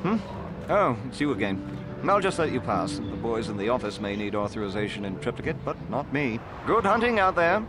Hmm? Oh, it's you again. I'll just let you pass. The boys in the office may need authorization in triplicate, but not me. Good hunting out there.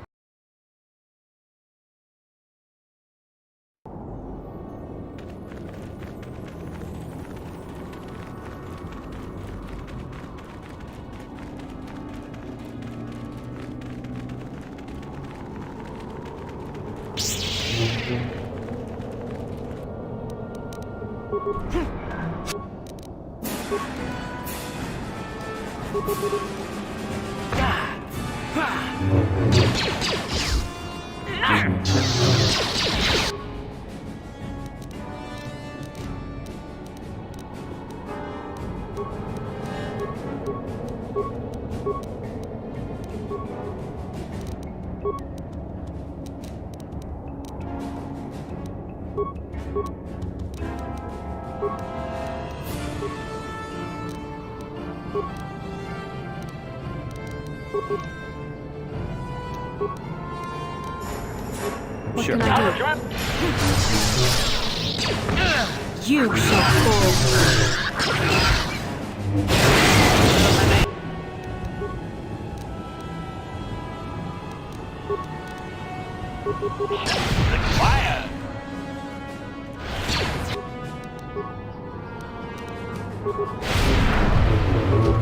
What Sure. can I do? You shall fall. Fire!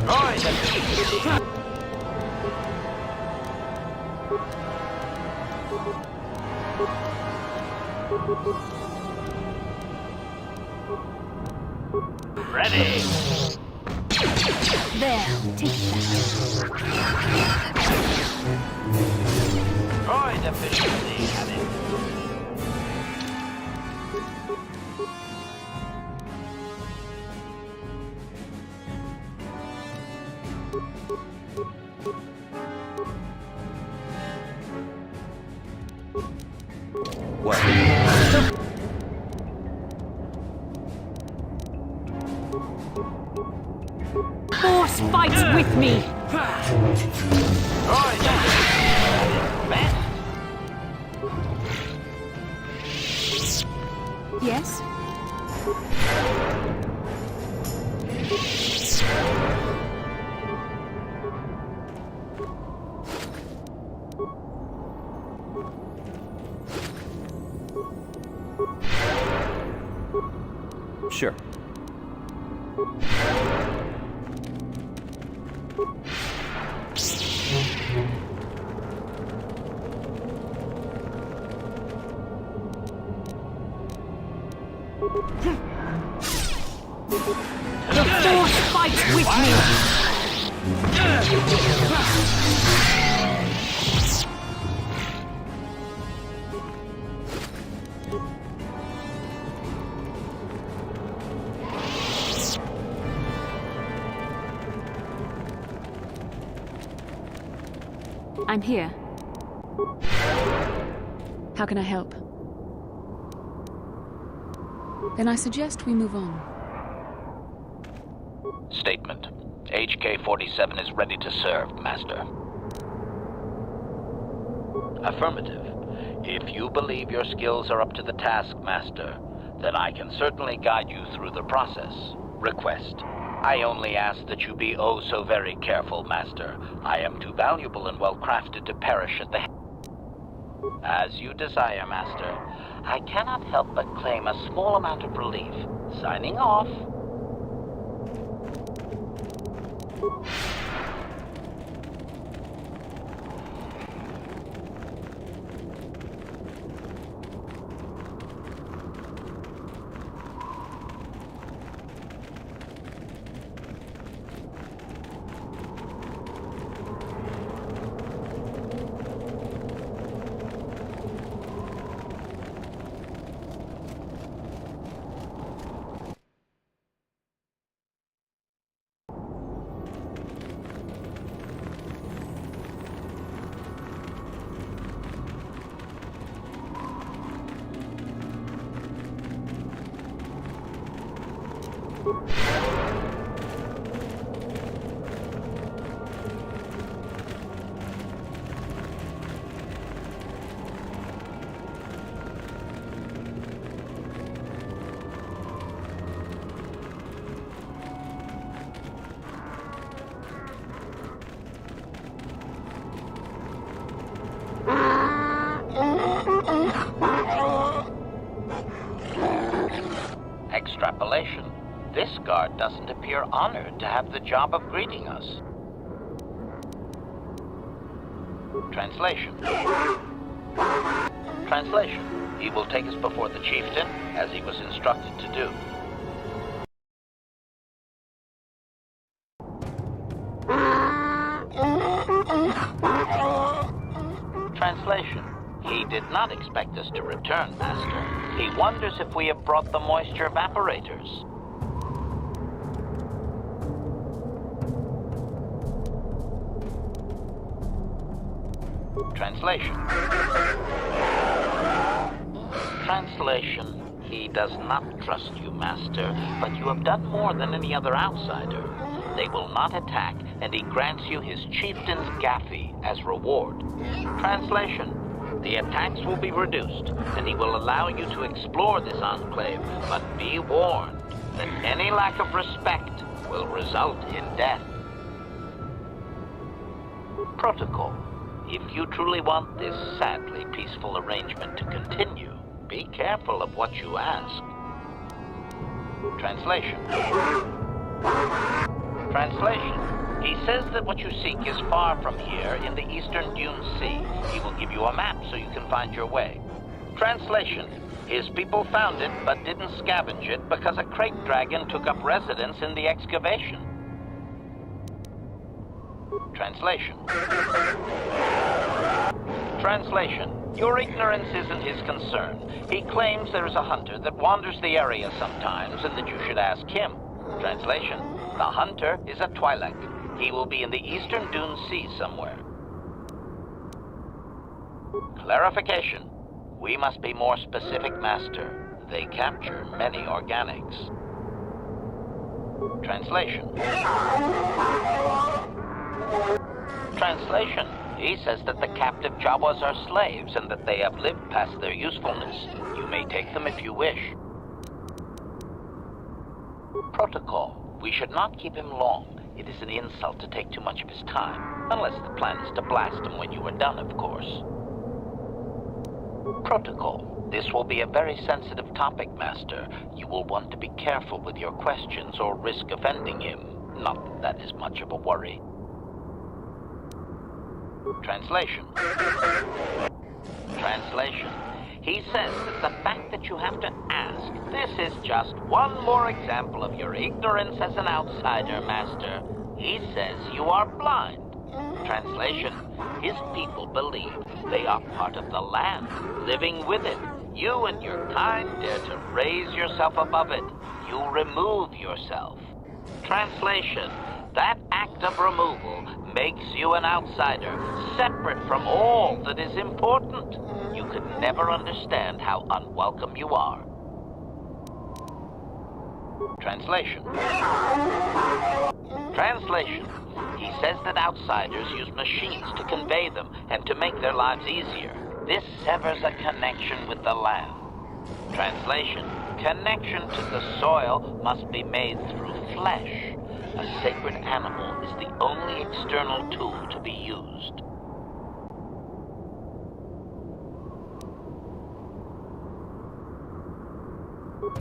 Roy the beast! Ready! There, take that. Roy the fish, they have it. What? Force fights with me. Roy the best. Yes? Sure. The force fights with me. I'm here. How can I help? Then I suggest we move on. Statement. HK-47 is ready to serve, Master. Affirmative. If you believe your skills are up to the task, Master, then I can certainly guide you through the process. Request. I only ask that you be oh so very careful, Master. I am too valuable and well-crafted to perish at the As you desire, Master. I cannot help but claim a small amount of relief. Signing off. guard doesn't appear honored to have the job of greeting us. Translation. Translation. He will take us before the chieftain, as he was instructed to do. Translation. He did not expect us to return, Master. He wonders if we have brought the moisture evaporators. Translation. Translation. He does not trust you, Master, but you have done more than any other outsider. They will not attack, and he grants you his chieftain's gaffy as reward. Translation. The attacks will be reduced, and he will allow you to explore this enclave, but be warned that any lack of respect will result in death. Protocol. If you truly want this sadly peaceful arrangement to continue, be careful of what you ask. Translation. Translation. He says that what you seek is far from here in the eastern Dune Sea. He will give you a map so you can find your way. Translation. His people found it but didn't scavenge it because a crate dragon took up residence in the excavation. Translation. Translation. Your ignorance isn't his concern. He claims there is a hunter that wanders the area sometimes and that you should ask him. Translation. The hunter is a Twi'lek. He will be in the eastern Dune Sea somewhere. Clarification. We must be more specific, Master. They capture many organics. Translation. Translation. He says that the captive Jawas are slaves and that they have lived past their usefulness. You may take them if you wish. Protocol. We should not keep him long. It is an insult to take too much of his time, unless the plan is to blast him when you are done, of course. Protocol. This will be a very sensitive topic, Master. You will want to be careful with your questions or risk offending him. Not that that is much of a worry. Translation. Translation. He says that the fact that you have to ask, this is just one more example of your ignorance as an outsider, Master. He says you are blind. Translation. His people believe they are part of the land, living with it. You and your kind dare to raise yourself above it. You remove yourself. Translation. That act of removal makes you an outsider, separate from all that is important. You could never understand how unwelcome you are. Translation. Translation. He says that outsiders use machines to convey them and to make their lives easier. This severs a connection with the land. Translation. Connection to the soil must be made through flesh. A sacred animal is the only external tool to be used.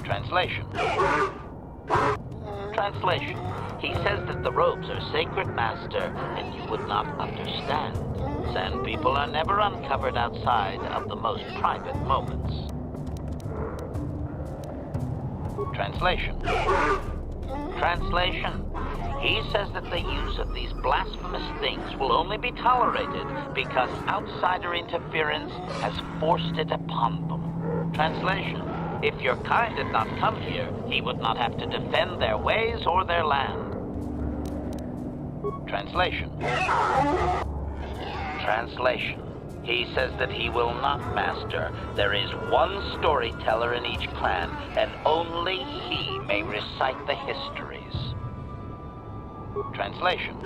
Translation. Translation. He says that the robes are sacred, Master, and you would not understand. Sand people are never uncovered outside of the most private moments. Translation. Translation. He says that the use of these blasphemous things will only be tolerated because outsider interference has forced it upon them. Translation. If your kind had not come here, he would not have to defend their ways or their land. Translation. Translation. He says that he will not, Master. There is one storyteller in each clan, and only he may recite the histories. Translation.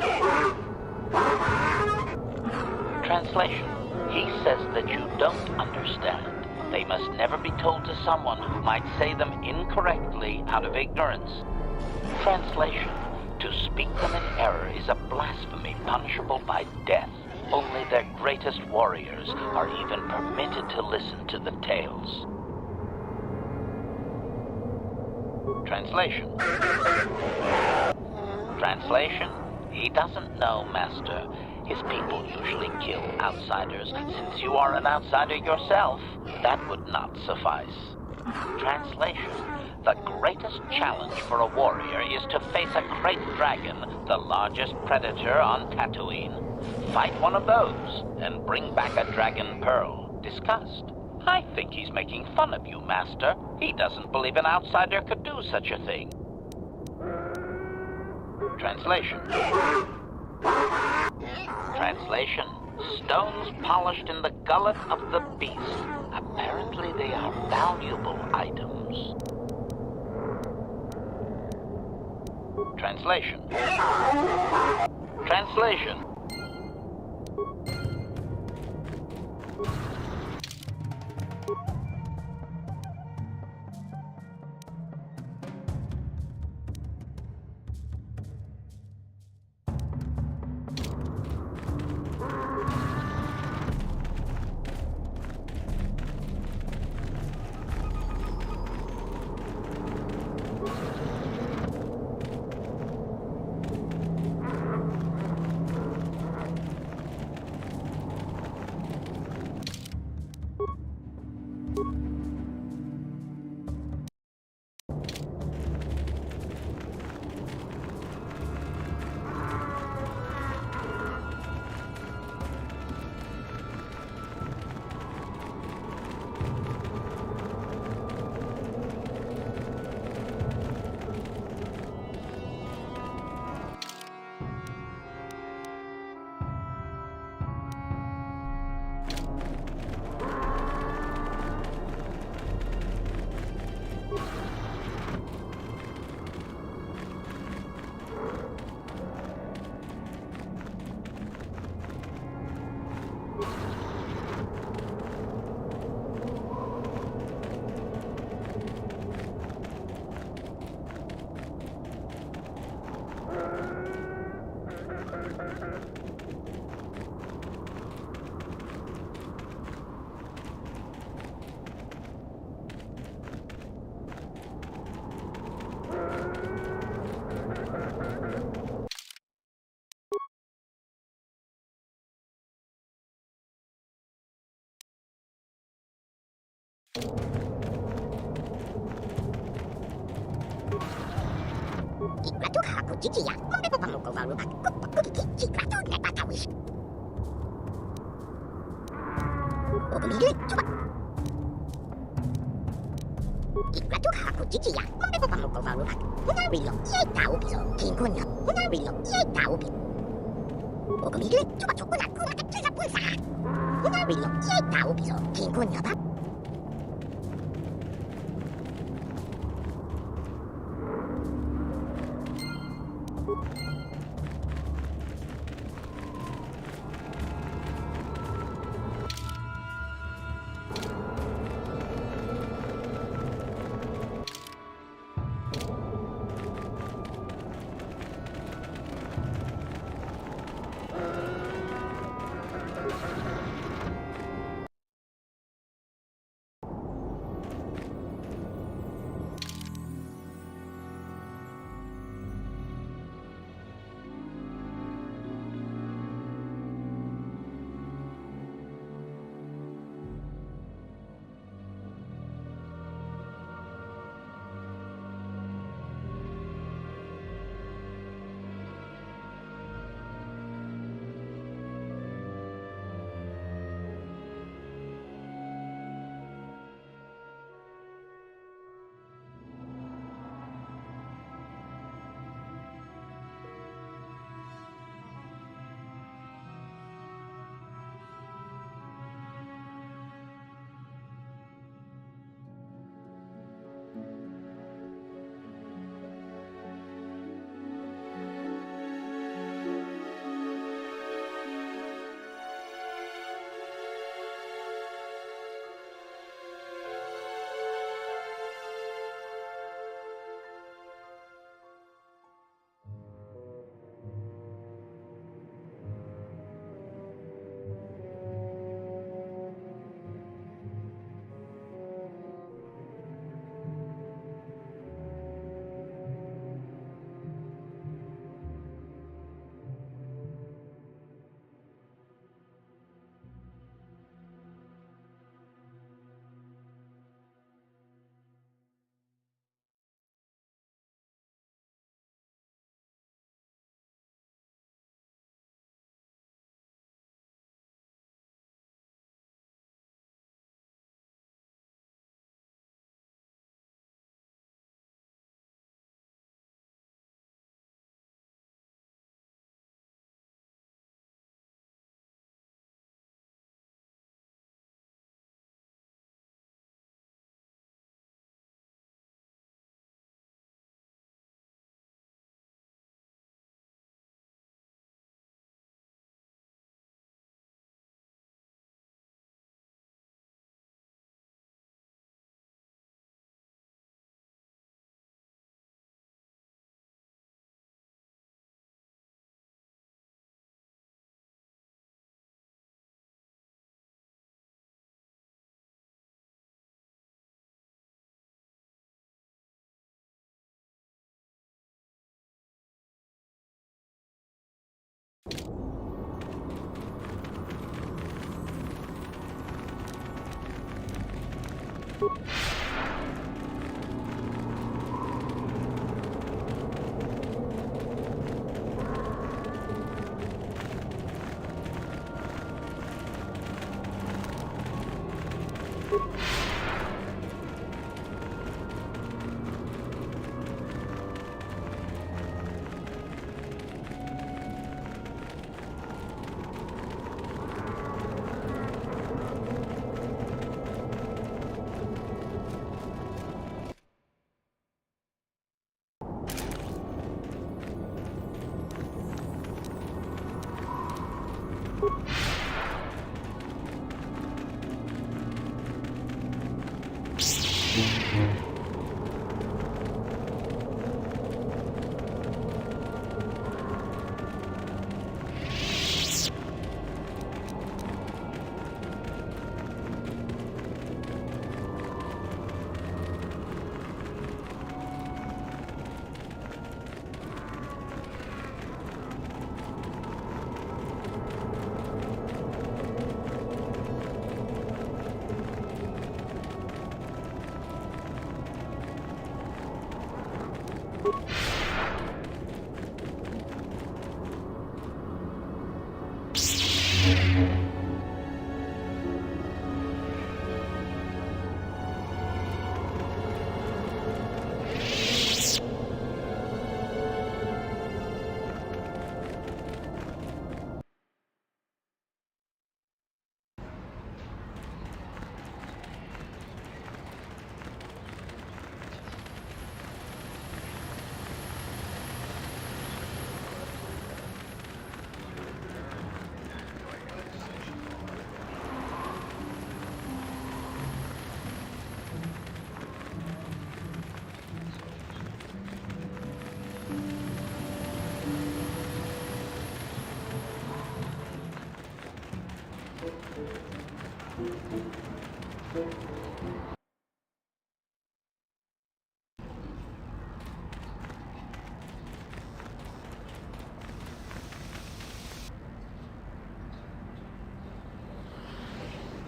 Translation. He says that you don't understand. They must never be told to someone who might say them incorrectly out of ignorance. Translation. To speak them in error is a blasphemy punishable by death. Only their greatest warriors are even permitted to listen to the tales. Translation. Translation. He doesn't know, Master. His people usually kill outsiders. Since you are an outsider yourself, that would not suffice. Translation. The greatest challenge for a warrior is to face a great dragon, the largest predator on Tatooine. Fight one of those, and bring back a dragon pearl. Discussed. I think he's making fun of you, Master. He doesn't believe an outsider could do such a thing. Translation. Translation. Stones polished in the gullet of the beast. Apparently they are valuable items. Translation. Translation.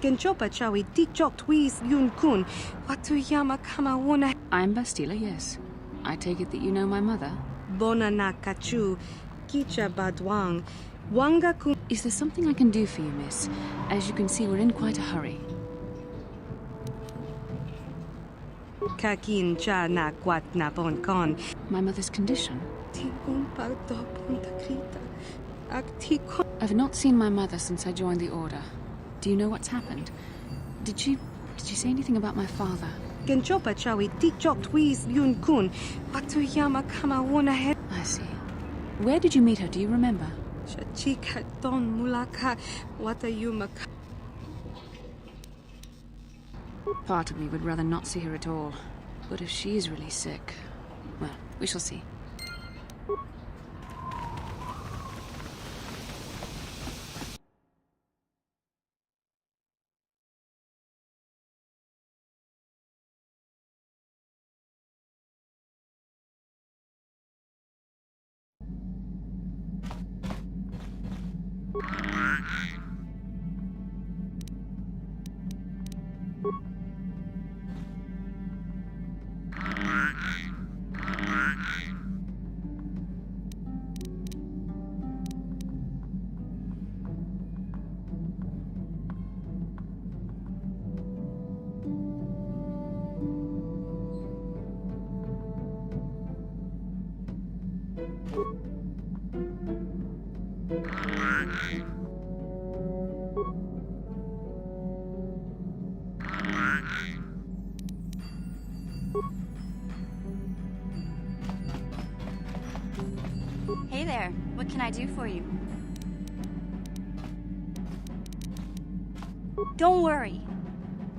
Genchopa chawi tikjok twis yun kun. Watuyama kama wona. I'm Bastila, yes. I take it that you know my mother? Bona na kachu. Kicha badwang. Wanga kun. Is there something I can do for you, miss? As you can see, we're in quite a hurry. Kakin cha na kwat na bon kon. My mother's condition? Tikun pagdo punta krita. Aktikon. I've not seen my mother since I joined the Order. Do you know what's happened? Did she say anything about my father? Genchopa chawi tikjok twis yun kun. Watuyama kama wona head. I see. Where did you meet her? Do you remember? Chika don mulaka. Watayuma. Part of me would rather not see her at all. But if she is really sick, well, we shall see. Hey there, what can I do for you? Don't worry.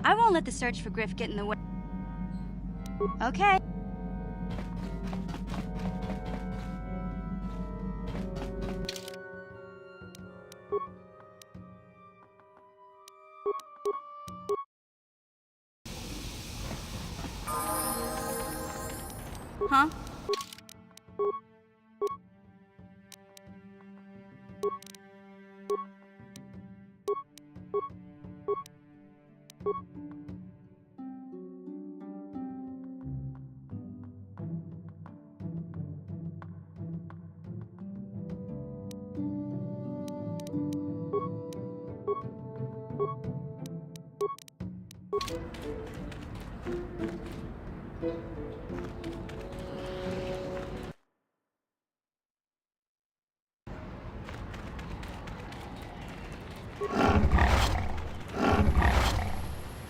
I won't let the search for Griff get in the way. Okay. Huh?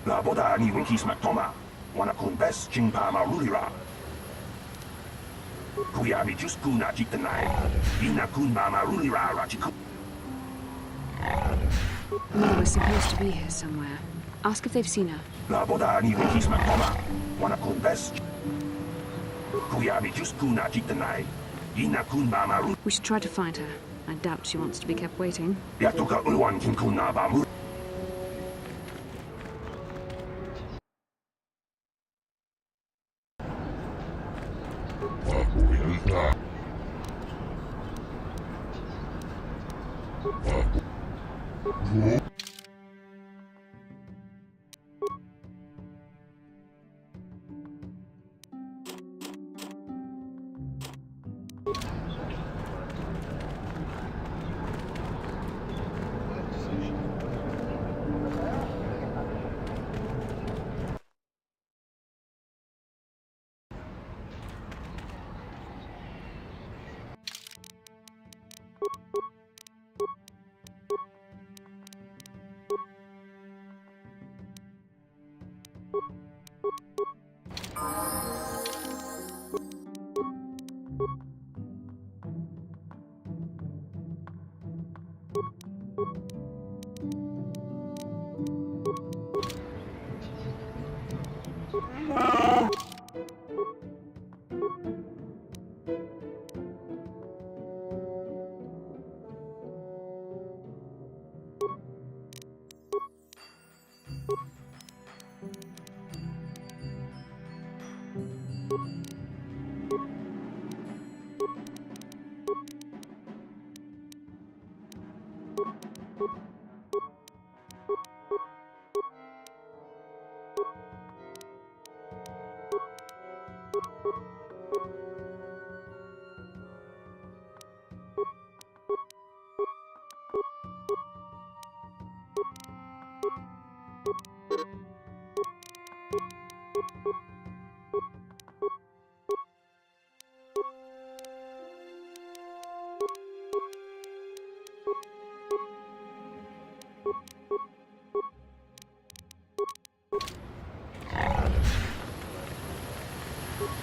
Laboda ni winkis matoma. Wana kun bes jingpa marulira. Kuyabi just kuna jitanai. Ina kun marulira rajiku. Mother was supposed to be here somewhere. Ask if they've seen her. Laboda ni winkis matoma. Wana kun bes. Kuyabi just kuna jitanai. Ina kun marulira. We should try to find her. I doubt she wants to be kept waiting. Yatoka ulwan kin kuna bamu.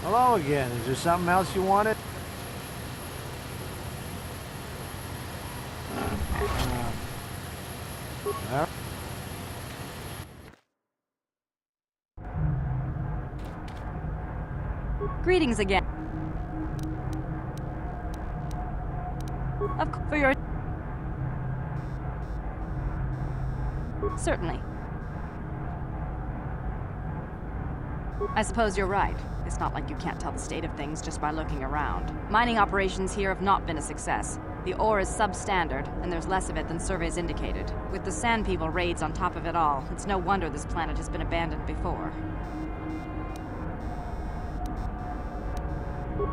Hello again. Is there something else you wanted? Greetings again. For your... Certainly. I suppose you're right. It's not like you can't tell the state of things just by looking around. Mining operations here have not been a success. The ore is substandard, and there's less of it than surveys indicated. With the Sand People raids on top of it all, it's no wonder this planet has been abandoned before.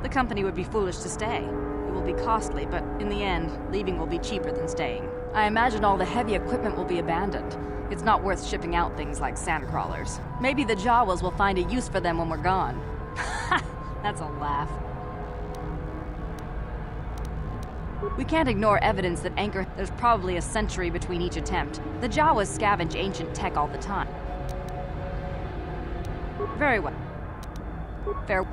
The company would be foolish to stay. It will be costly, but in the end, leaving will be cheaper than staying. I imagine all the heavy equipment will be abandoned. It's not worth shipping out things like sand crawlers. Maybe the Jawas will find a use for them when we're gone. That's a laugh. We can't ignore evidence that there's probably a century between each attempt. The Jawas scavenge ancient tech all the time. Very well. Fair.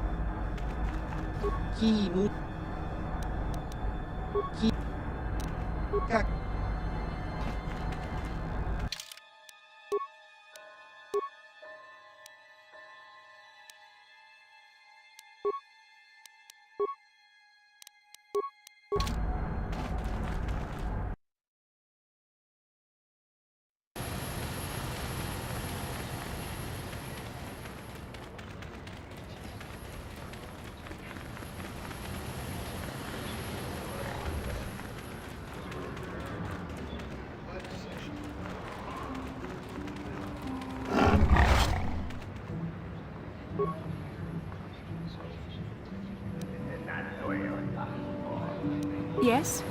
Yes?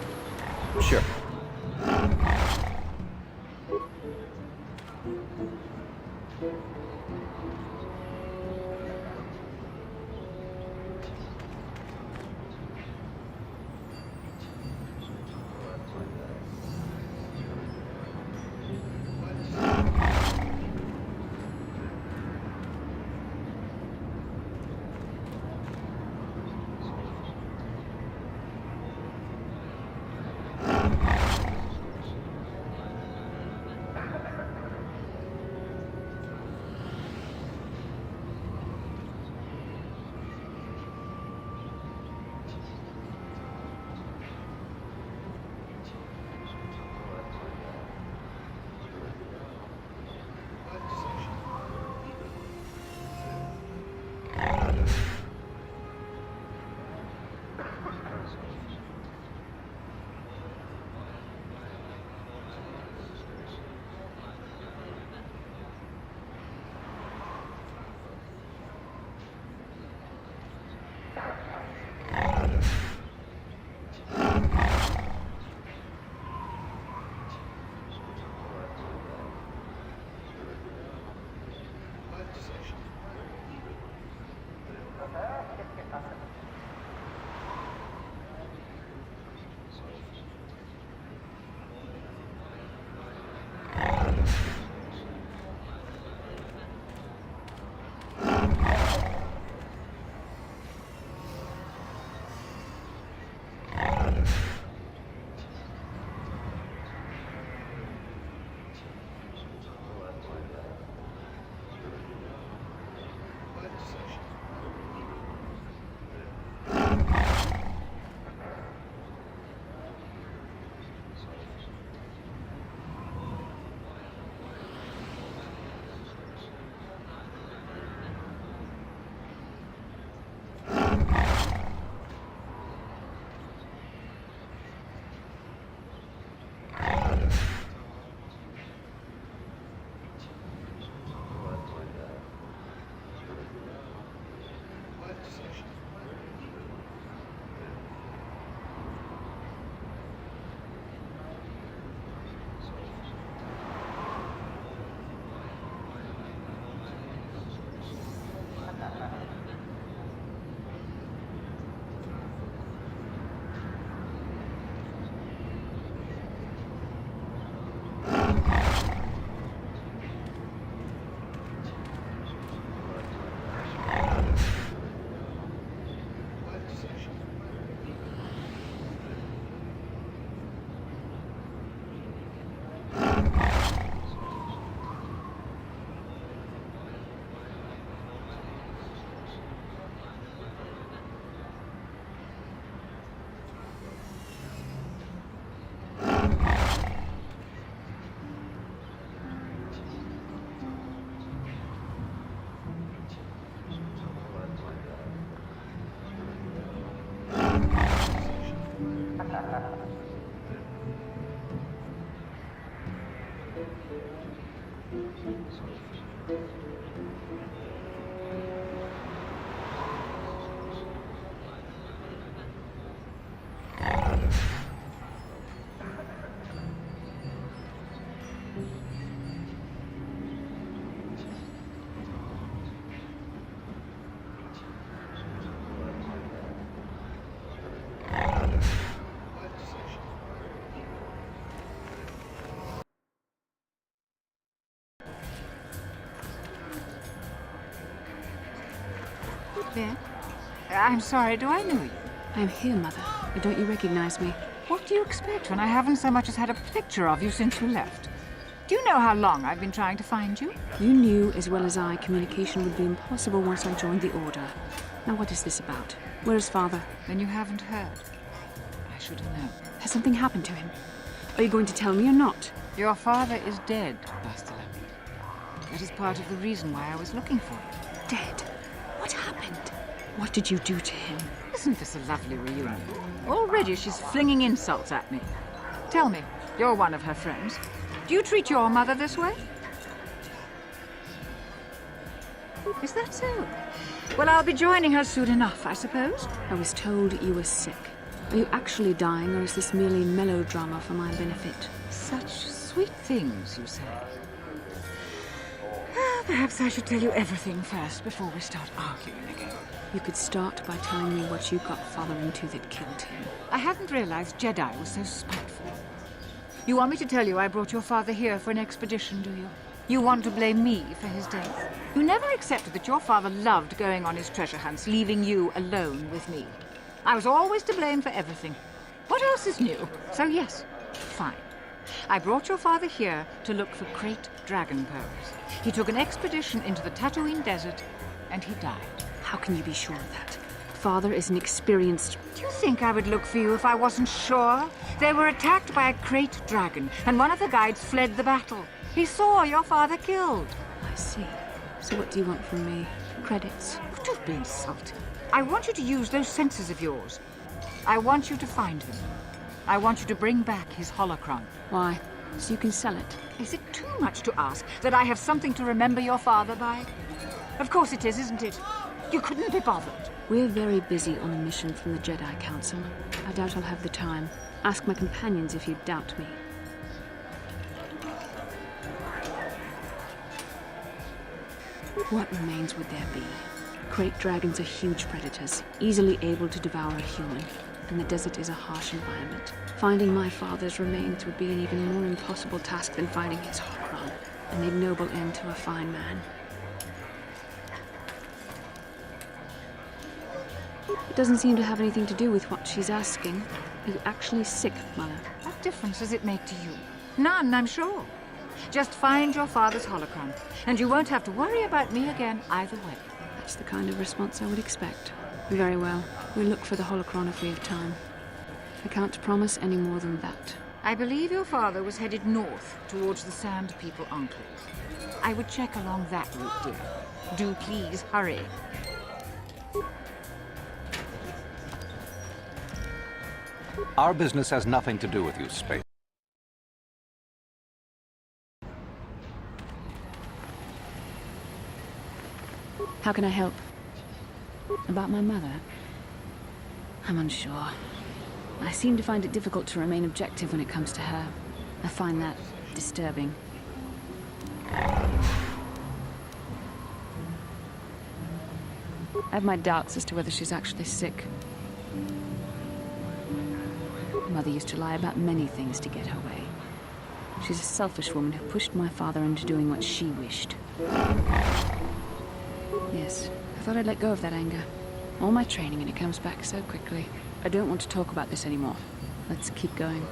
Sure. Ben? I'm sorry, do I know you? I'm here, Mother. Don't you recognize me? What do you expect when I haven't so much as had a picture of you since you left? Do you know how long I've been trying to find you? You knew as well as I communication would be impossible once I joined the Order. Now what is this about? Where is Father? Then you haven't heard. I should have known. Has something happened to him? Are you going to tell me or not? Your father is dead, Bastila. That is part of the reason why I was looking for you. Dead? What happened? What did you do to him? Isn't this a lovely reunion? Already she's flinging insults at me. Tell me, you're one of her friends. Do you treat your mother this way? Is that so? Well, I'll be joining her soon enough, I suppose. I was told you were sick. Are you actually dying, or is this merely melodrama for my benefit? Such sweet things, you say. Perhaps I should tell you everything first before we start arguing again. You could start by telling me what you got Father into that killed him. I hadn't realized Jedi was so spiteful. You want me to tell you I brought your father here for an expedition, do you? You want to blame me for his death? You never accepted that your father loved going on his treasure hunts, leaving you alone with me. I was always to blame for everything. What else is new? So yes, fine. I brought your father here to look for great dragon pearls. He took an expedition into the Tatooine desert, and he died. How can you be sure of that? Father is an experienced... Do you think I would look for you if I wasn't sure? They were attacked by a great dragon, and one of the guides fled the battle. He saw your father killed. I see. So what do you want from me? Credits? Don't be insulting. I want you to use those senses of yours. I want you to find him. I want you to bring back his holocron. Why? So you can sell it? Is it too much to ask that I have something to remember your father by? Of course it is, isn't it? You couldn't be bothered. We're very busy on a mission from the Jedi Council. I doubt I'll have the time. Ask my companions if you doubt me. What remains would there be? Great dragons are huge predators, easily able to devour a human, and the desert is a harsh environment. Finding my father's remains would be an even more impossible task than finding his holocron, an ignoble end to a fine man. It doesn't seem to have anything to do with what she's asking. Are you actually sick, Mother? What difference does it make to you? None, I'm sure. Just find your father's holocron, and you won't have to worry about me again either way. That's the kind of response I would expect. Very well. We'll look for the holocron if we have time. I can't promise any more than that. I believe your father was headed north towards the Sand People Enclave. I would check along that route, dear. Do please hurry. Our business has nothing to do with you, Space. How can I help? About my mother? I'm unsure. I seem to find it difficult to remain objective when it comes to her. I find that disturbing. I have my doubts as to whether she's actually sick. Mother used to lie about many things to get her way. She's a selfish woman who pushed my father into doing what she wished. Yes, I thought I'd let go of that anger. All my training and it comes back so quickly. I don't want to talk about this anymore. Let's keep going.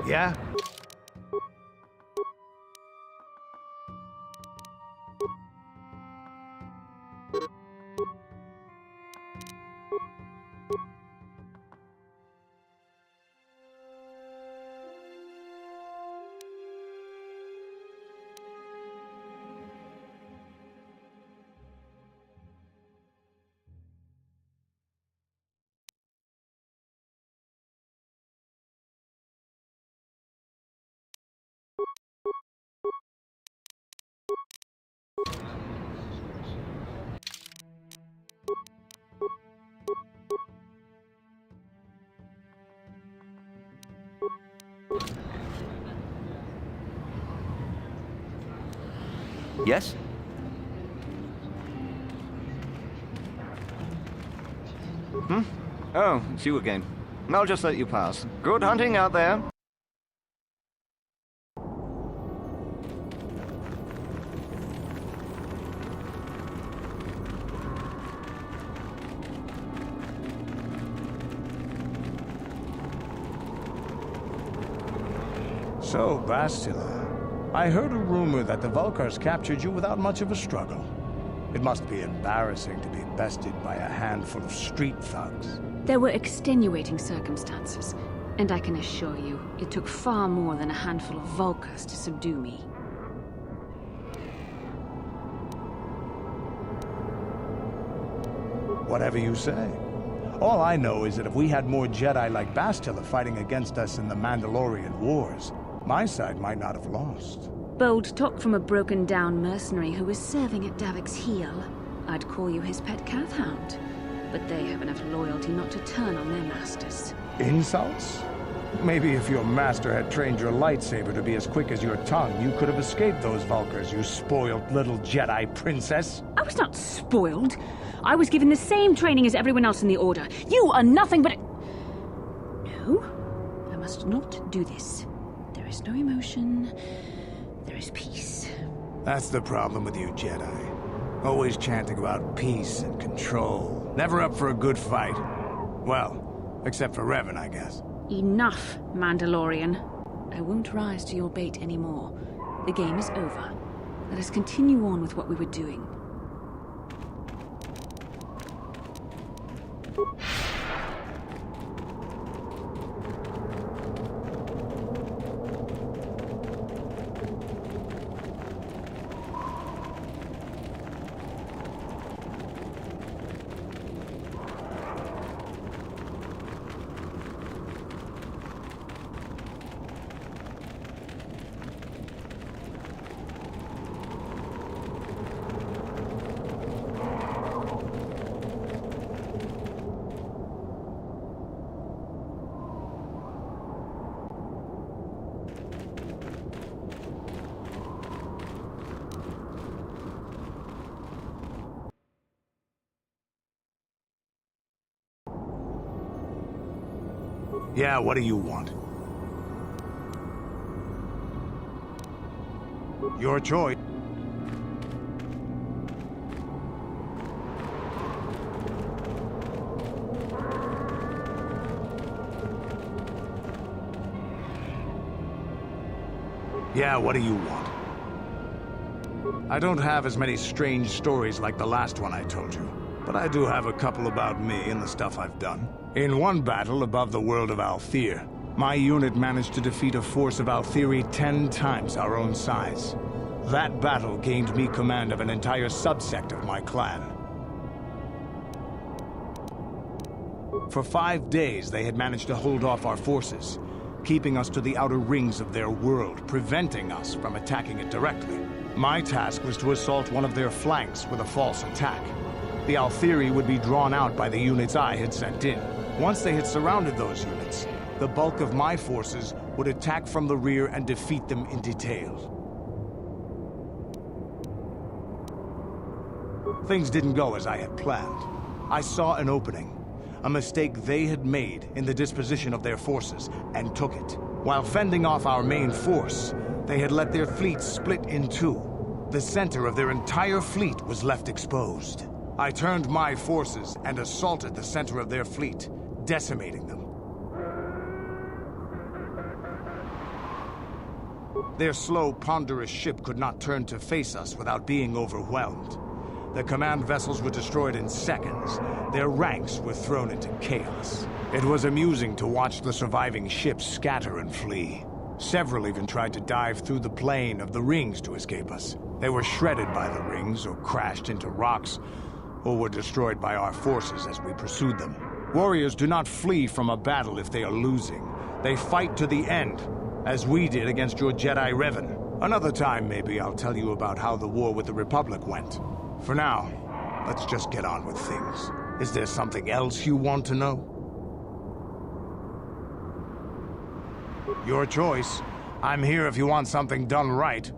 Yeah? Yes? Oh, it's you again. I'll just let you pass. Good hunting out there. So, Bastila, I heard a rumor that the Vulkars captured you without much of a struggle. It must be embarrassing to be bested by a handful of street thugs. There were extenuating circumstances, and I can assure you, it took far more than a handful of Vulkars to subdue me. Whatever you say. All I know is that if we had more Jedi like Bastila fighting against us in the Mandalorian Wars, my side might not have lost. Bold talk from a broken-down mercenary who was serving at Davik's heel. I'd call you his pet calf-hound. But they have enough loyalty not to turn on their masters. Insults? Maybe if your master had trained your lightsaber to be as quick as your tongue, you could have escaped those Vulkars, you spoiled little Jedi princess. I was not spoiled. I was given the same training as everyone else in the Order. You are nothing but... No, I must not do this. There is no emotion. There is peace. That's the problem with you Jedi. Always chanting about peace and control. Never up for a good fight. Well, except for Revan, I guess. Enough, Mandalorian. I won't rise to your bait anymore. The game is over. Let us continue on with what we were doing. Yeah, what do you want? Your choice. Yeah, what do you want? I don't have as many strange stories like the last one I told you, but I do have a couple about me and the stuff I've done. In one battle above the world of Althir, my unit managed to defeat a force of Althiri 10 times our own size. That battle gained me command of an entire subsect of my clan. For 5 days, they had managed to hold off our forces, keeping us to the outer rings of their world, preventing us from attacking it directly. My task was to assault one of their flanks with a false attack. The Althiri would be drawn out by the units I had sent in. Once they had surrounded those units, the bulk of my forces would attack from the rear and defeat them in detail. Things didn't go as I had planned. I saw an opening, a mistake they had made in the disposition of their forces, and took it. While fending off our main force, they had let their fleet split in two. The center of their entire fleet was left exposed. I turned my forces and assaulted the center of their fleet, decimating them. Their slow, ponderous ship could not turn to face us without being overwhelmed. The command vessels were destroyed in seconds. Their ranks were thrown into chaos. It was amusing to watch the surviving ships scatter and flee. Several even tried to dive through the plane of the rings to escape us. They were shredded by the rings, or crashed into rocks, or were destroyed by our forces as we pursued them. Warriors do not flee from a battle if they are losing. They fight to the end, as we did against your Jedi Revan. Another time, maybe, I'll tell you about how the war with the Republic went. For now, let's just get on with things. Is there something else you want to know? Your choice. I'm here if you want something done right.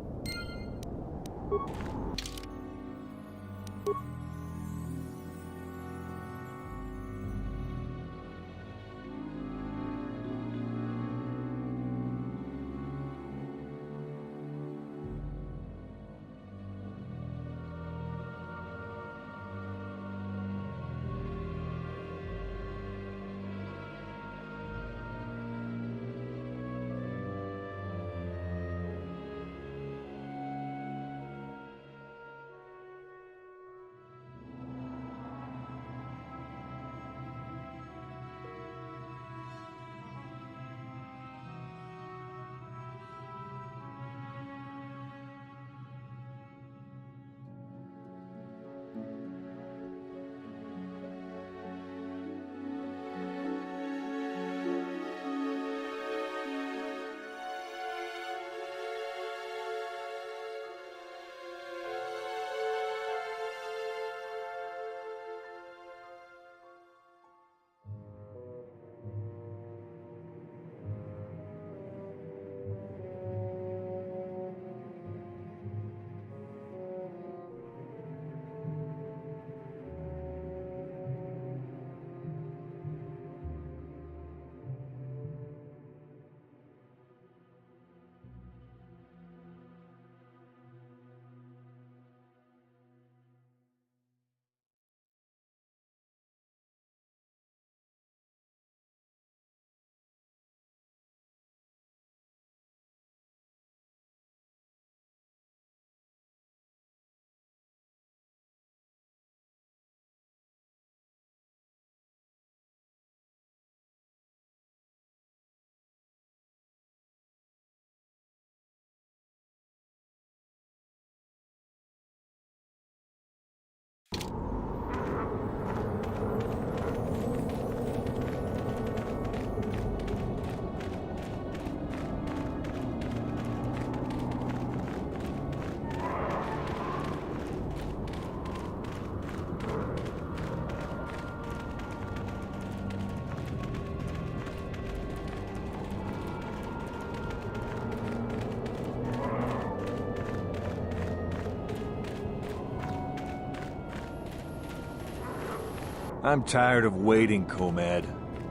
I'm tired of waiting, Comad.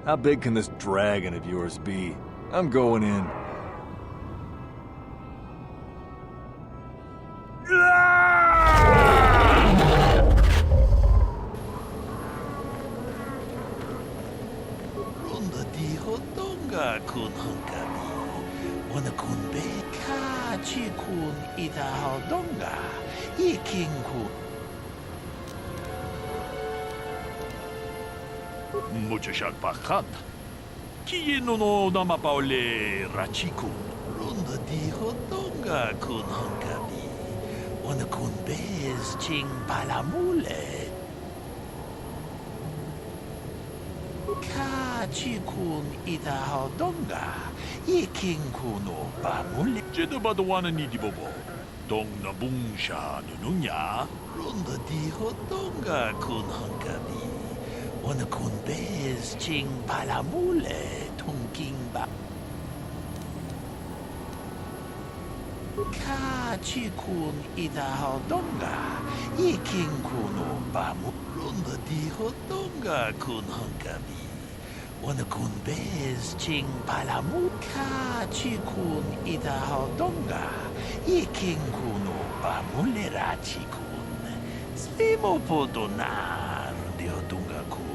How big can this dragon of yours be? I'm going in. Runda di hodonga kun hunkabi. Wana kun be ka chi kun ita hodonga. Iking kun. Muchachak pakat. Kiyeno no namapaole rachiku. Runda di hodonga kun hunkabi. Wana kun bez ching palamule. Ka chi kun ita hodonga. Iking kuno pamule. Jedabadwana ni dibobo. Dong na bungsha nununya. Runda di hodonga kun hunkabi. Wana kun bez ching palamule tungking ba. Ka chi kun ita hodonga. Iking kuno pamu. Runda di hodonga kun hunkabi. Wana kun bez ching palamu. Ka chi kun ita hodonga. Iking kuno pamule rachi kun. Slimo podonar di hodonga kun.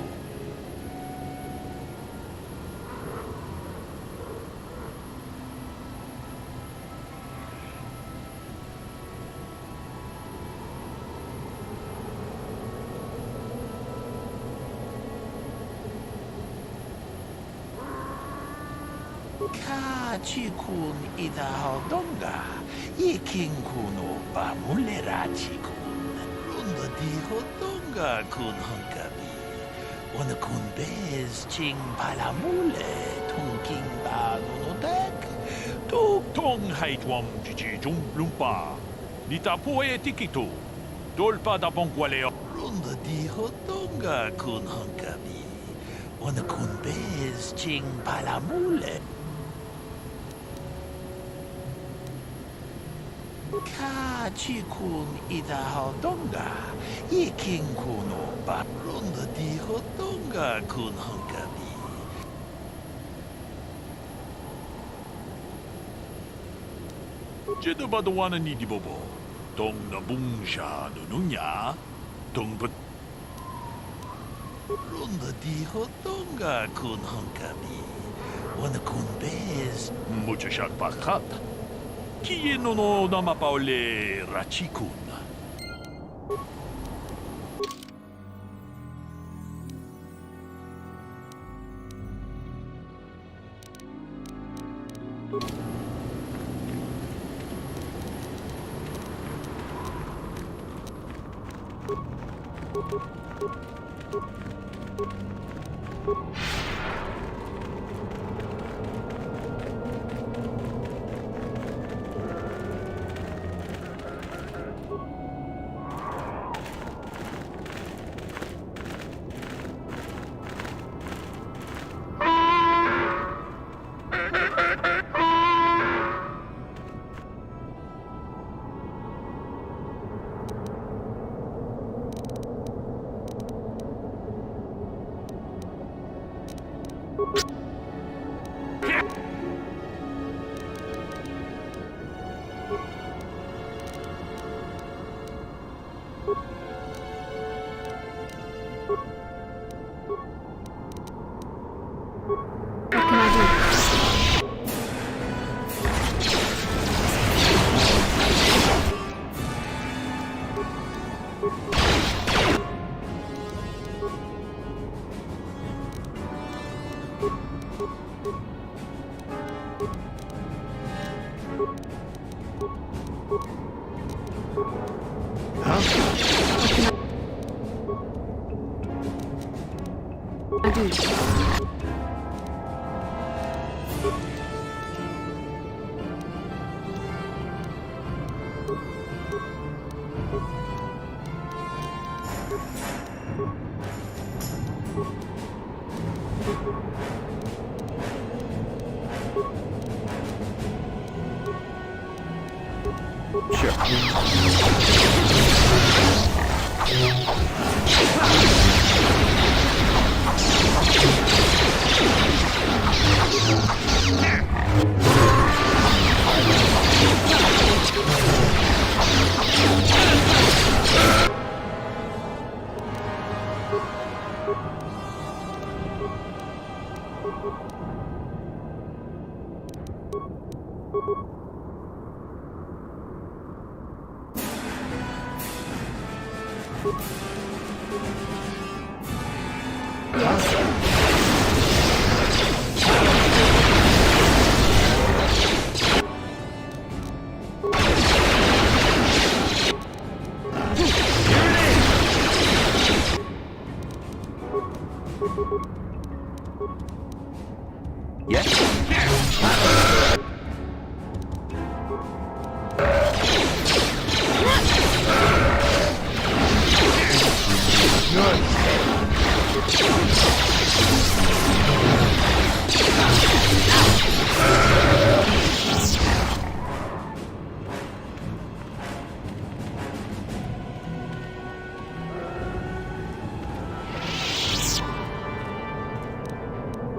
Ka chi kun ita hodonga. Iking kuno pamule rachi kun. Runda di hodonga kun hunkabi. Wana kun bez ching palamule tungking ba nunodek. Tu 통하이트웜 지지 좀 룸바 니타 포에 티키투 돌바다 봉과레요 론더 디호똥가 군 헝가비 오늘 군 베스 징 발라몰레 카치군 이다호똥가 이킹군오 밥 론더 디호똥가 군 헝가비 제도 봐도 와는 이디보보 동나 뭉샤 누누냐 동부 론더 디호 동가 군 헝가비 오늘 군 베스 무주샥 바깥 키에 노노 나마파올레 라치군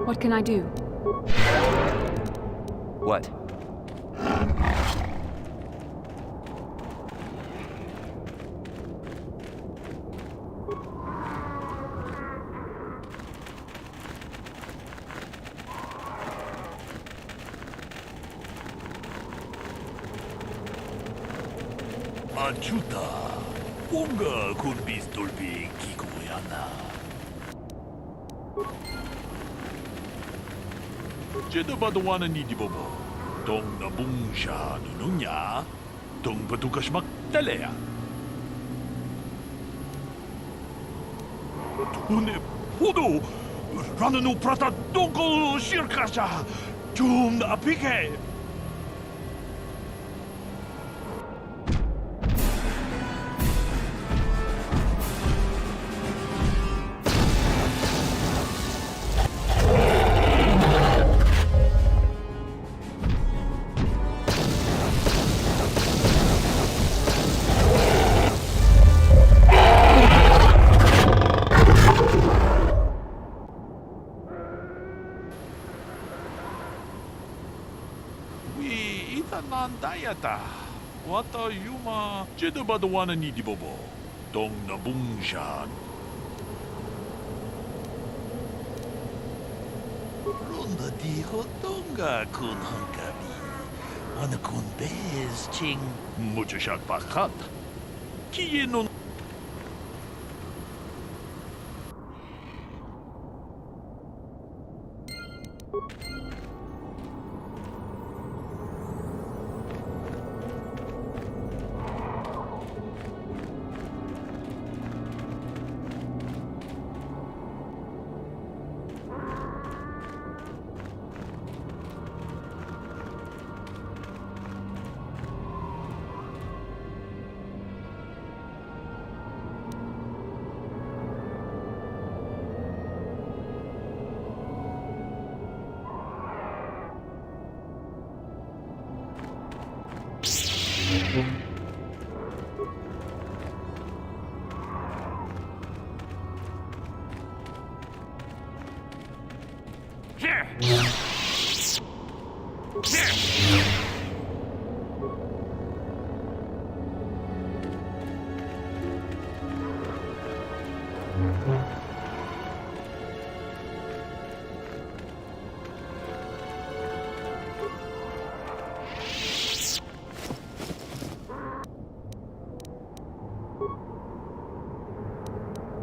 What can I do? What? 아주다 뭔가 군비스 돌비 기구야나 제도 봐도 와는 이디보보 동나 뭉샤 누누냐 동부두가시 막 달래야 돈에 포도 라는 우프라타 동고 시르카샤 좀 나피게 Nanandayata. Wata Yuma Jedabadwana Nidibobo. Dong Nabungshan. Runda di Hotonga kun Hunkabi. Wana kun bez ching. Muchashak Bakat. Kiyenon.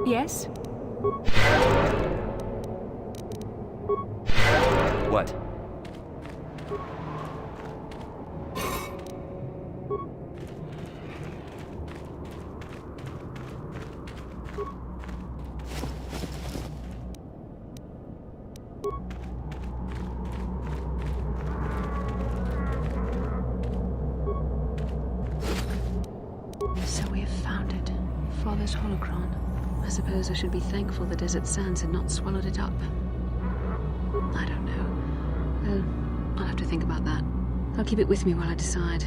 Yes? What? So we have found it. Father's holocron. I suppose I should be thankful the desert sands had not swallowed it up. I don't know. Well, I'll have to think about that. I'll keep it with me while I decide.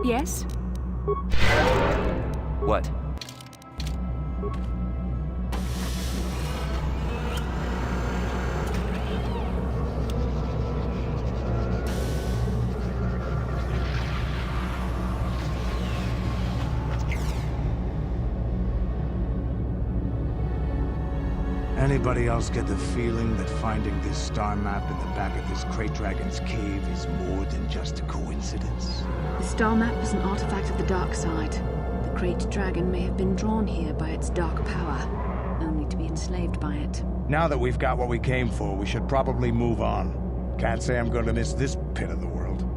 Yes? What? Anybody else get the feeling that finding this star map in the back of this Krayt Dragon's cave is more than just a coincidence? The star map is an artifact of the dark side. The Krayt Dragon may have been drawn here by its dark power, only to be enslaved by it. Now that we've got what we came for, we should probably move on. Can't say I'm going to miss this pit of the world.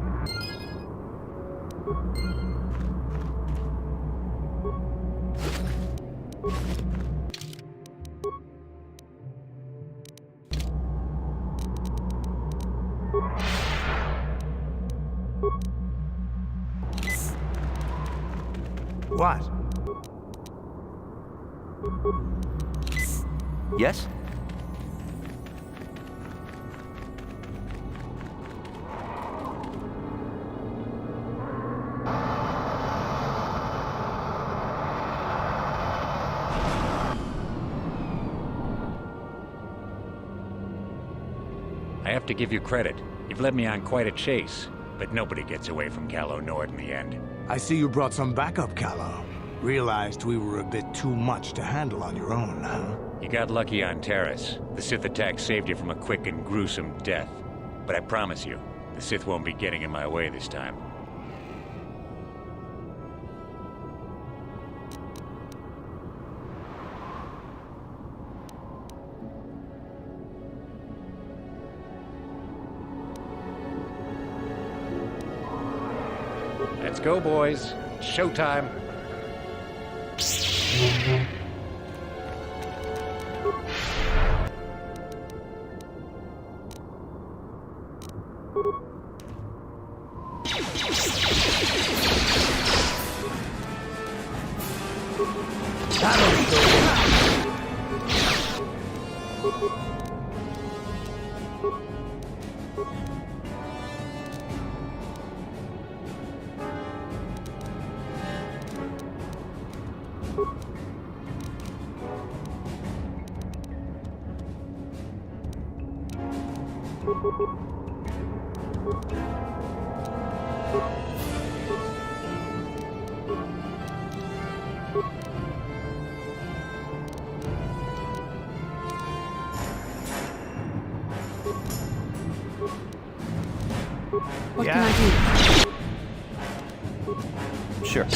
What? Yes? I have to give you credit. You've led me on quite a chase, but nobody gets away from Calo Nord in the end. I see you brought some backup, Calo. Realized we were a bit too much to handle on your own, huh? You got lucky on Terrace. The Sith attack saved you from a quick and gruesome death. But I promise you, the Sith won't be getting in my way this time. Let's go, boys. It's showtime. What can I do? Sure.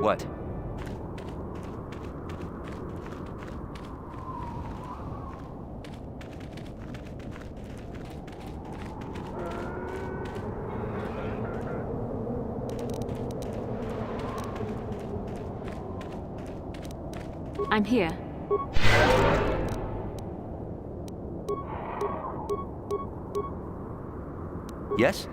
What? I'm here. Yes?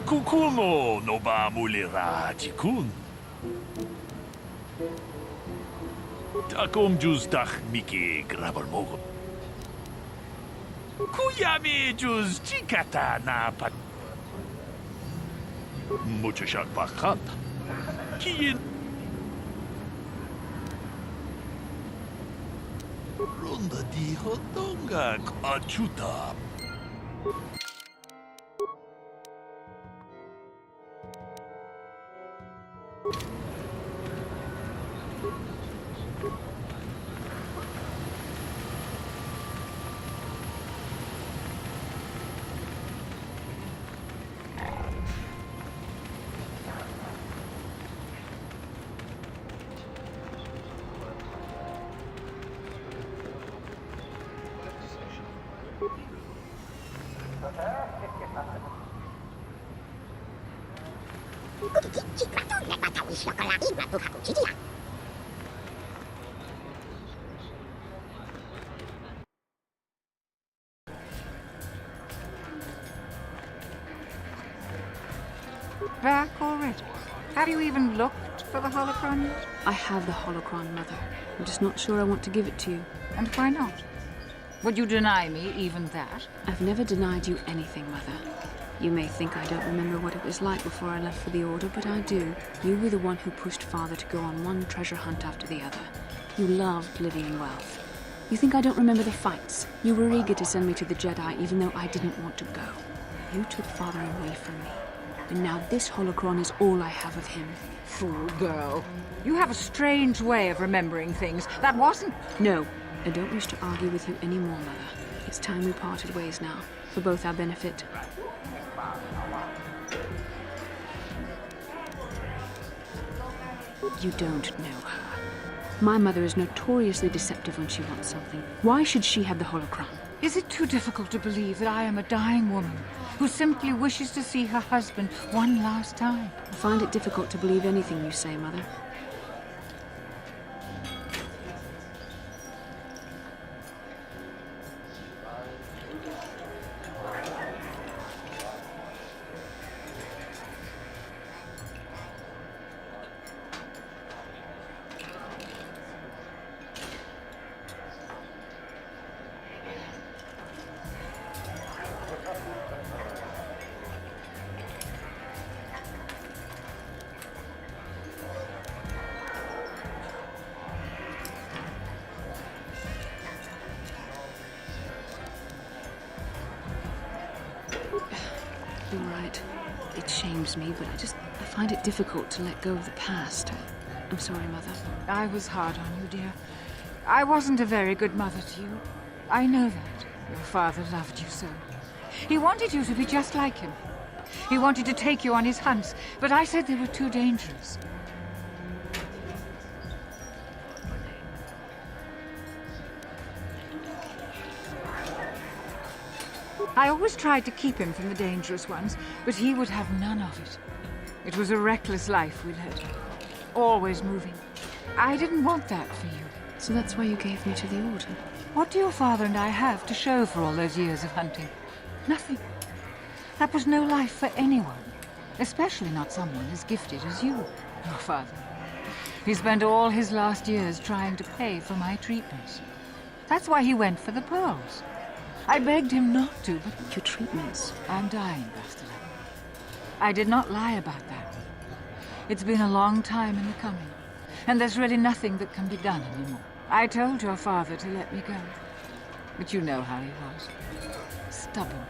Kukuno no ba mulira jikun. Takom jus dach miki grabber mogen. Kuyami juz chikata na pat. Muchashak bakat. Kiyin. Ronda di hotonga achuta. Back already? Have you even looked for the holocron yet? I have the holocron, Mother. I'm just not sure I want to give it to you. And why not? Would you deny me even that? I've never denied you anything, Mother. You may think I don't remember what it was like before I left for the Order, but I do. You were the one who pushed Father to go on one treasure hunt after the other. You loved living in wealth. You think I don't remember the fights? You were eager to send me to the Jedi even though I didn't want to go. You took Father away from me. And now this holocron is all I have of him. Fool girl. You have a strange way of remembering things. That wasn't... No, I don't wish to argue with you anymore, Mother. It's time we parted ways now, for both our benefit. You don't know her. My mother is notoriously deceptive when she wants something. Why should she have the holocron? Is it too difficult to believe that I am a dying woman who simply wishes to see her husband one last time? I find it difficult to believe anything you say, Mother. You're right. It shames me, but I find it difficult to let go of the past. I'm sorry, Mother. I was hard on you, dear. I wasn't a very good mother to you. I know that. Your father loved you so. He wanted you to be just like him. He wanted to take you on his hunts, but I said they were too dangerous. I always tried to keep him from the dangerous ones, but he would have none of it. It was a reckless life we led. Always moving. I didn't want that for you. So that's why you gave me to the Order? What do your father and I have to show for all those years of hunting? Nothing. That was no life for anyone. Especially not someone as gifted as you, your father. He spent all his last years trying to pay for my treatments. That's why he went for the pearls. I begged him not to, but... Your treatments? I'm dying, Bastila. I did not lie about that. It's been a long time in the coming, and there's really nothing that can be done anymore. I told your father to let me go, but you know how he was. Stubborn,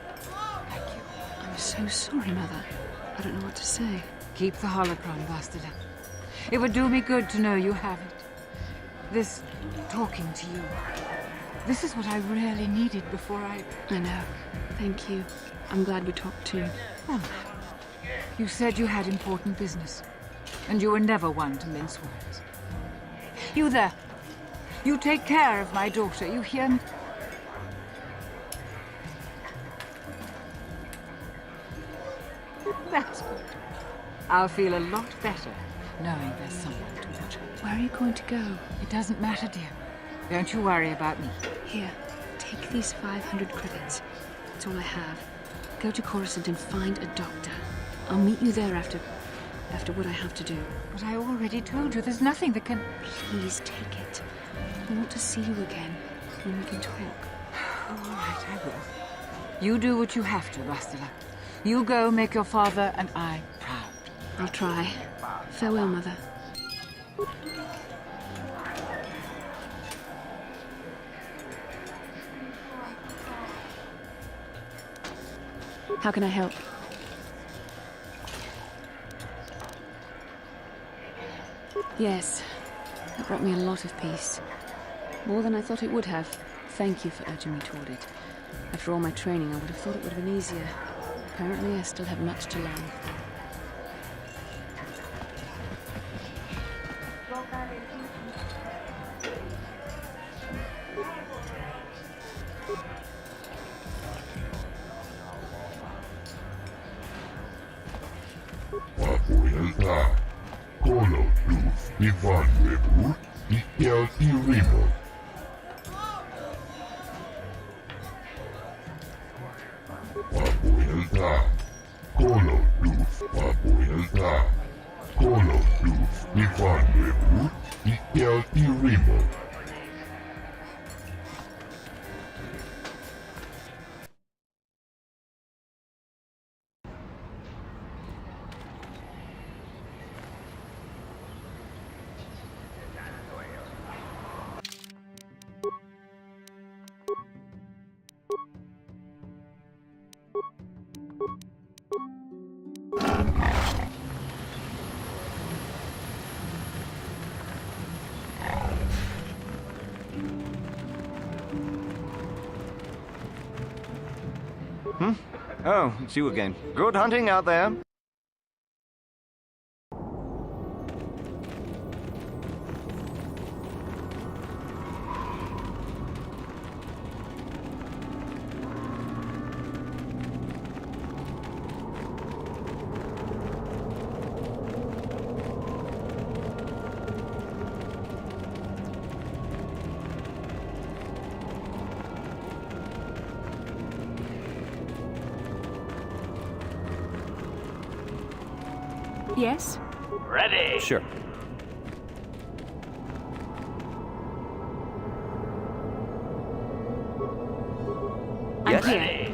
like you. I'm so sorry, Mother. I don't know what to say. Keep the holocron, Bastila. It would do me good to know you have it. This talking to you. This is what I really needed before I know. Thank you. I'm glad we talked too. Well, you said you had important business, and you were never one to mince words. You there. You take care of my daughter, you hear me? That's good. I'll feel a lot better knowing there's someone to watch her. Where are you going to go? It doesn't matter, dear. Don't you worry about me. Here, take these 500 credits. That's all I have. Go to Coruscant and find a doctor. I'll meet you there after what I have to do. But I already told you there's nothing that can... Please take it. I want to see you again, when we can talk. All right, I will. You do what you have to, Rastila. You go make your father and I proud. I'll try. Farewell, Mother. How can I help? Yes, that brought me a lot of peace. More than I thought it would have. Thank you for urging me toward it. After all my training, I would have thought it would have been easier. Apparently, I still have much to learn. Papuilta, Kolotus, Ivan Rebut, Ikelti Rimo. Papuilta, Kolotus, Ivan Rebut, Ikelti Rimo. Oh, it's you again. Good hunting out there. Yes? Ready. Sure. I'm here. Ready.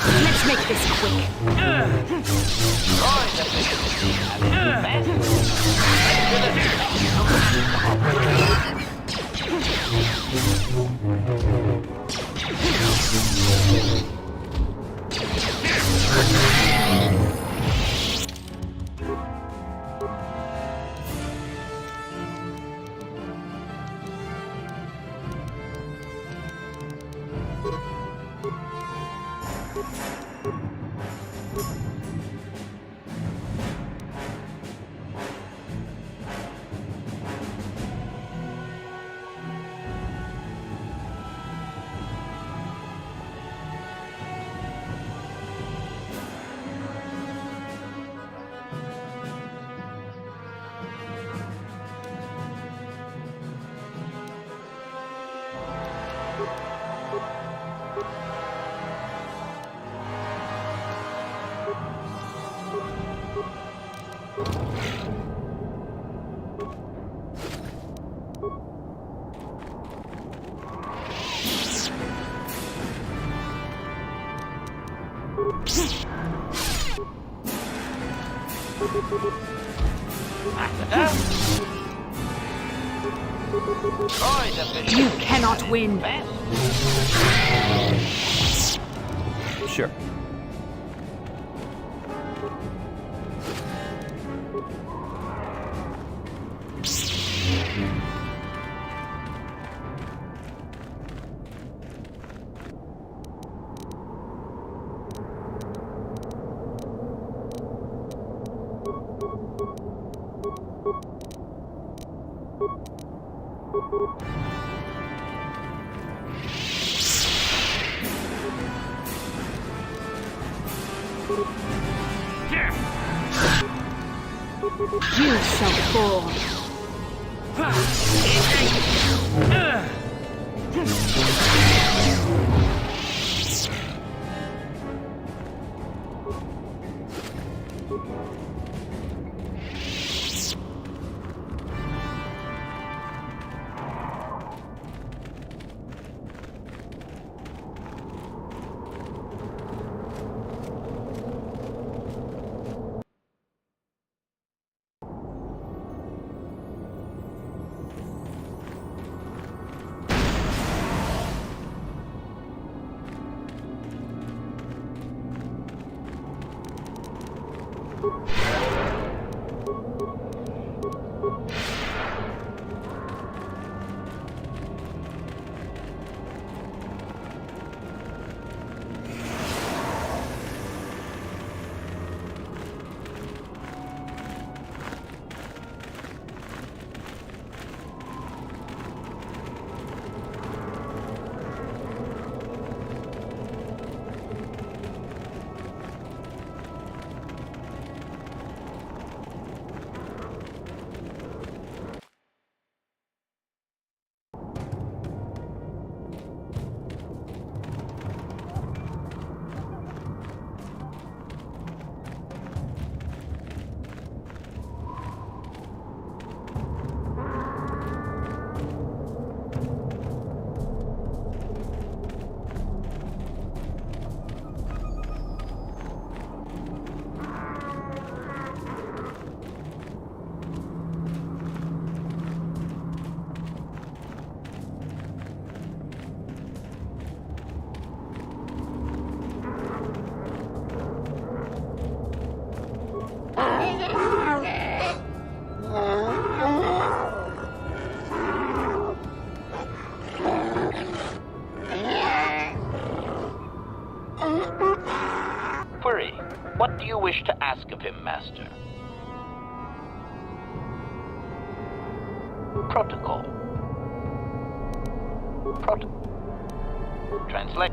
Let's make this quick. You cannot win. Sure. You shall fall. Query, what do you wish to ask of him, Master? Protocol. Translate.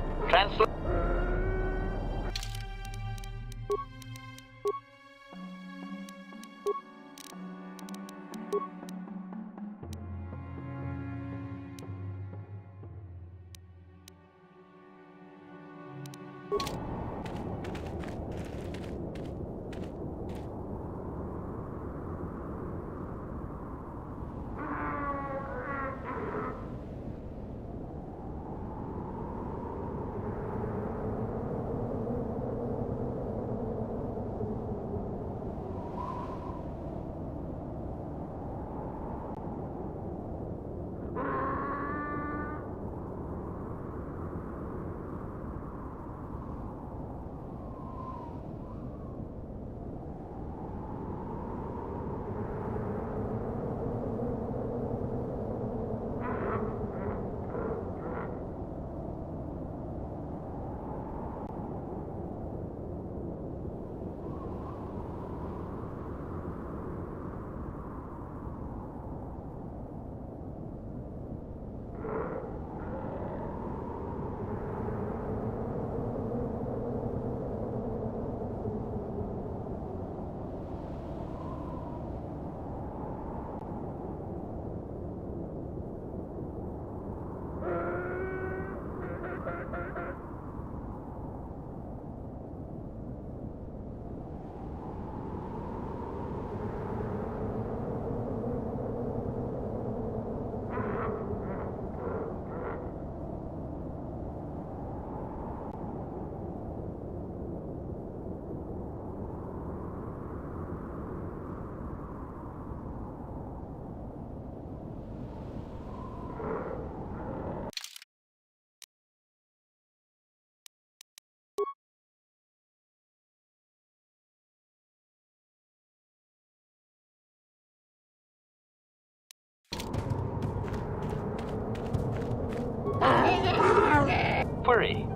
Query.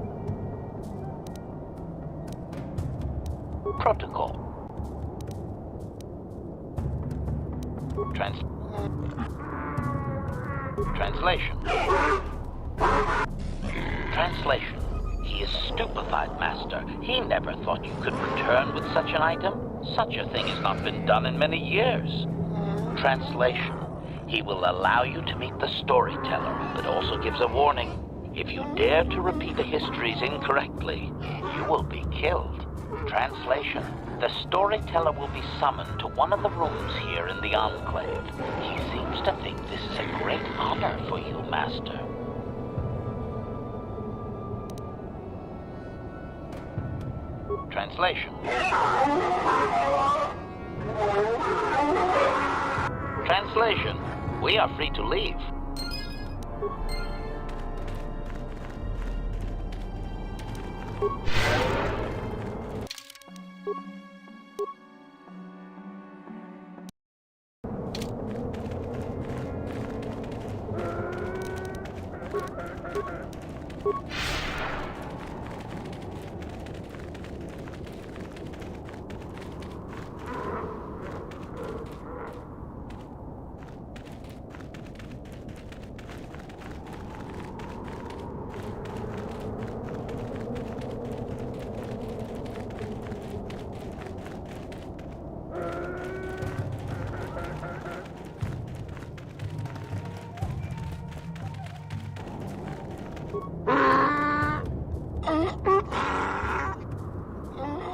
Protocol. Translation. He is stupefied, Master. He never thought you could return with such an item. Such a thing has not been done in many years. Translation. He will allow you to meet the storyteller, but also gives a warning. If you dare to repeat the histories incorrectly, you will be killed. Translation. The storyteller will be summoned to one of the rooms here in the Enclave. He seems to think this is a great honor for you, Master. Translation. Translation. We are free to leave.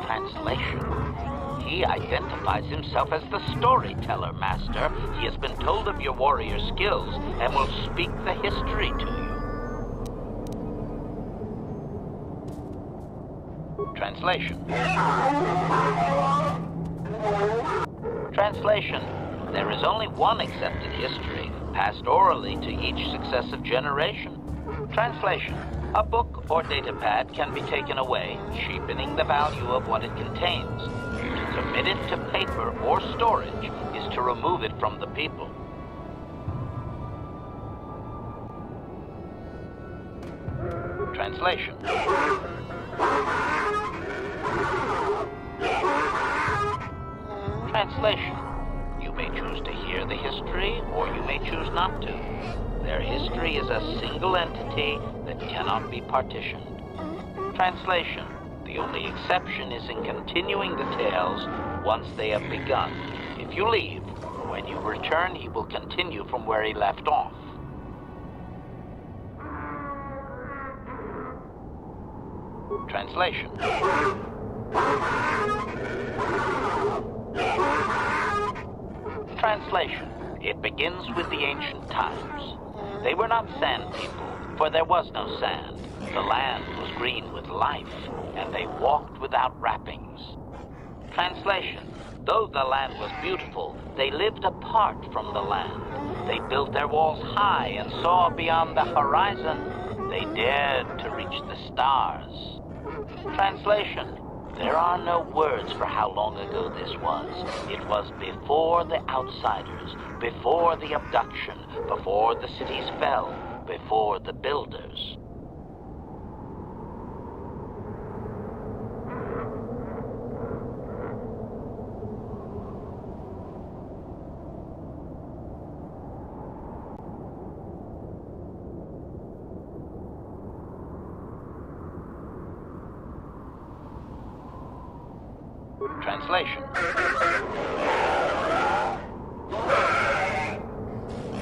Translation. He identifies himself as the storyteller, Master. He has been told of your warrior skills and will speak the history to you. Translation. Translation. There is only one accepted history, passed orally to each successive generation. Translation. A book or datapad can be taken away, cheapening the value of what it contains. To commit it to paper or storage is to remove it from the people. Translation. Translation. You may choose to hear the history, or you may choose not to. Their history is a single entity that cannot be partitioned. Translation. The only exception is in continuing the tales once they have begun. If you leave, when you return, he will continue from where he left off. Translation. Translation. It begins with the ancient times. They were not sand people, for there was no sand. The land was green with life, and they walked without wrappings. Translation. Though the land was beautiful, they lived apart from the land. They built their walls high and saw beyond the horizon. They dared to reach the stars. Translation. There are no words for how long ago this was. It was before the outsiders, before the abduction, before the cities fell, before the builders. Translation.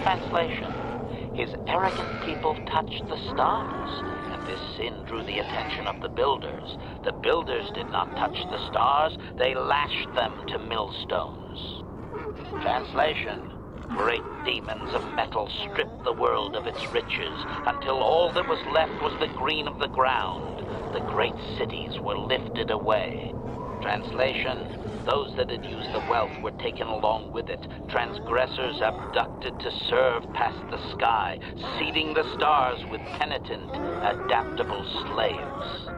Translation. His arrogant people touched the stars, and this sin drew the attention of the builders. The builders did not touch the stars, they lashed them to millstones. Translation. Great demons of metal stripped the world of its riches until all that was left was the green of the ground. The great cities were lifted away. Translation. Those that had used the wealth were taken along with it. Transgressors abducted to serve past the sky, seeding the stars with penitent, adaptable slaves.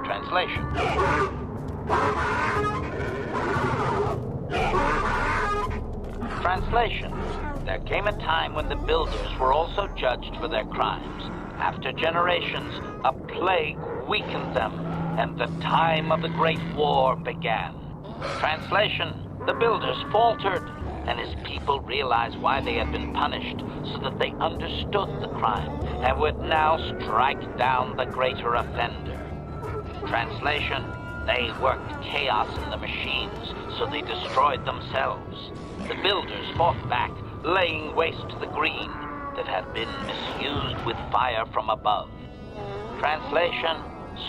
Translation. Translation. There came a time when the builders were also judged for their crimes. After generations, a plague weakened them, and the time of the Great War began. Translation. The builders faltered, and his people realized why they had been punished, so that they understood the crime, and would now strike down the greater offender. Translation. They worked chaos in the machines, so they destroyed themselves. The builders fought back, laying waste to the green that had been misused with fire from above. Translation.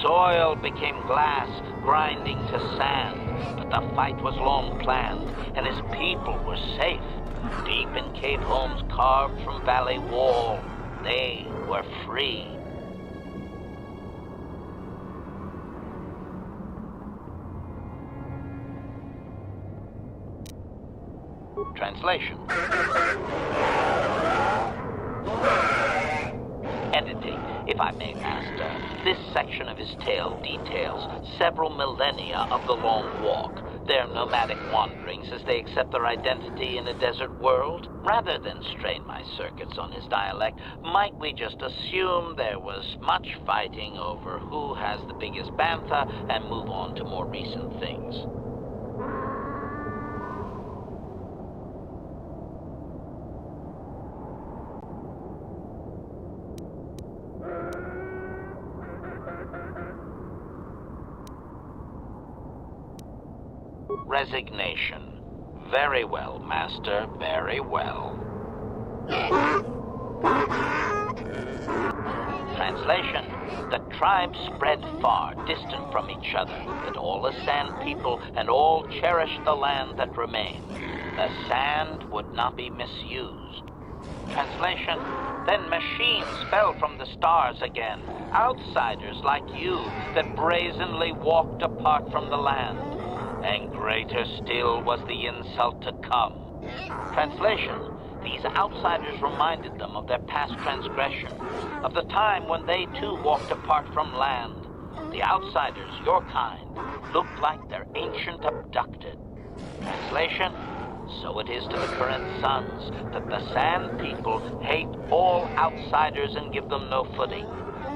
Soil became glass, grinding to sand, but the fight was long planned, and his people were safe. Deep in cave homes carved from valley wall, they were free. Translation. Editing, if I may, Master. This section of his tale details several millennia of the Long Walk, their nomadic wanderings as they accept their identity in a desert world. Rather than strain my circuits on his dialect, might we just assume there was much fighting over who has the biggest bantha and move on to more recent things? Resignation. Very well, Master, very well. Translation. The tribes spread far, distant from each other, but all the sand people and all cherished the land that remained. The sand would not be misused. Translation. Then machines fell from the stars again, outsiders like you that brazenly walked apart from the land. And greater still was the insult to come. Translation. These outsiders reminded them of their past transgression, of the time when they too walked apart from land. The outsiders, your kind, looked like their ancient abducted. Translation. So it is to the current sons that the Sand People hate all outsiders and give them no footing.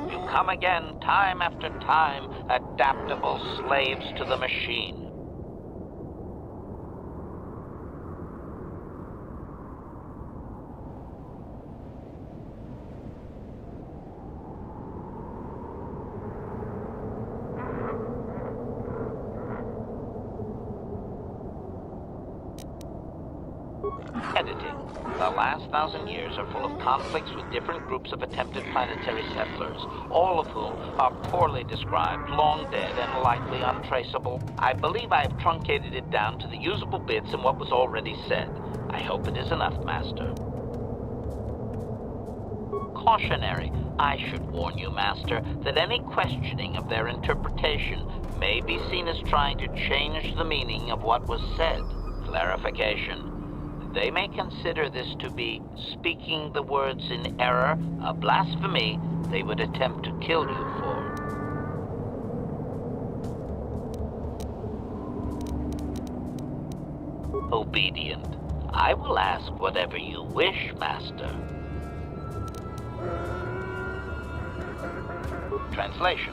You come again, time after time, adaptable slaves to the machine. Editing. The last 1,000 years are full of conflicts with different groups of attempted planetary settlers, all of whom are poorly described, long dead, and likely untraceable. I believe I have truncated it down to the usable bits in what was already said. I hope it is enough, Master. Cautionary. I should warn you, Master, that any questioning of their interpretation may be seen as trying to change the meaning of what was said. Clarification. They may consider this to be speaking the words in error, a blasphemy they would attempt to kill you for. Obedient. I will ask whatever you wish, Master. Translation.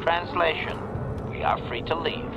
Translation. We are free to leave.